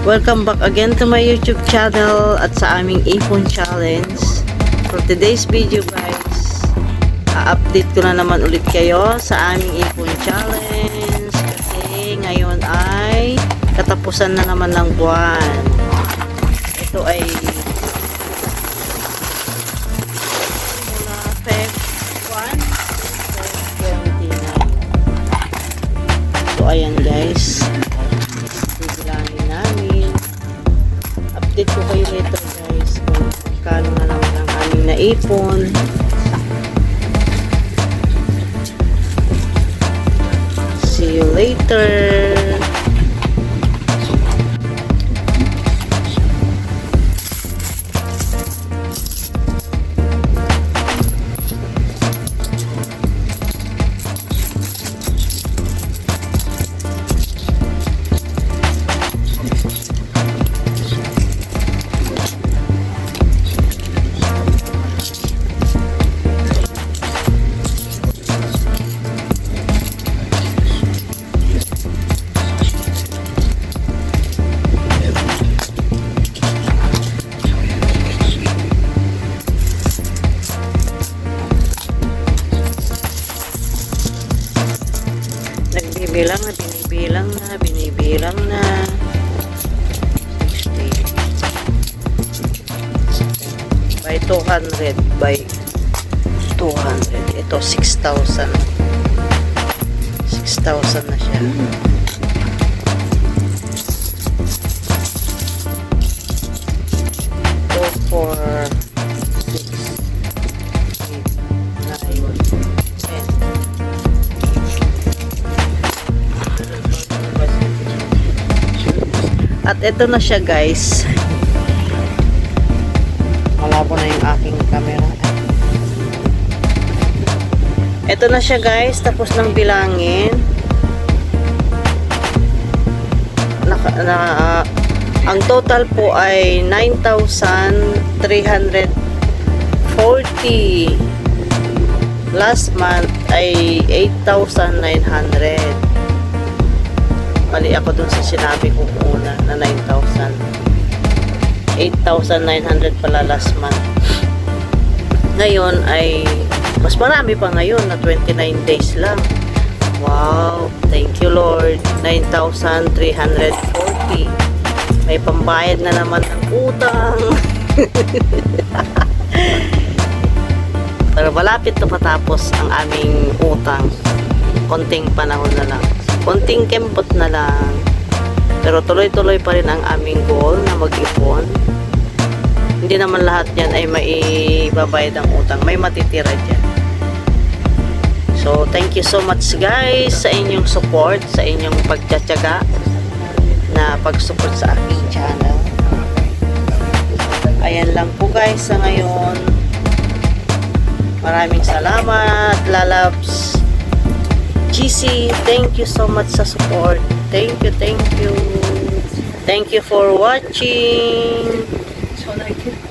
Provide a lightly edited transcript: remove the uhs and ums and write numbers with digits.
Welcome back again to my YouTube channel at sa aming iPhone challenge. For today's video guys, update ko na naman ulit kayo sa aming iPhone challenge kasi ngayon ay katapusan na naman ng buwan. Ito ay mula Feb 1 Feb 29. So ayan guys, bibilangin namin. Update ko kayo later guys kung kano na naman ang aming naipon. See you later. Binibilang na. By 200, by 200. Ito 6,000. 6,000 na siya. So for 6, 8, 9, 10. At ito na siya guys. Malabo na yung aking camera. Ito na siya guys. Tapos nang bilangin. Ang total po ay 9,340. Last month ay 8,900. Mali ako dun sa sinabi ko una na 9,000. 8,900 pala last month. Ngayon ay mas marami pa ngayon na 29 days lang. Wow, thank you Lord. 9,340. May pambayad na naman ng utang. Pero malapit na patapos ang aming utang. Konting panahon na lang. Konting kempot na lang. Pero tuloy-tuloy pa rin ang aming goal na mag-ipon. Hindi naman lahat yan ay maibabayad ang utang. May matitira dyan. So, thank you so much guys sa inyong support, sa inyong pagtsatsaga na pag-support sa aking channel. Ayan lang po guys sa ngayon. Maraming salamat, lalabs. GC, thank you so much sa support. Thank you, thank you. Thank you for watching. So like it.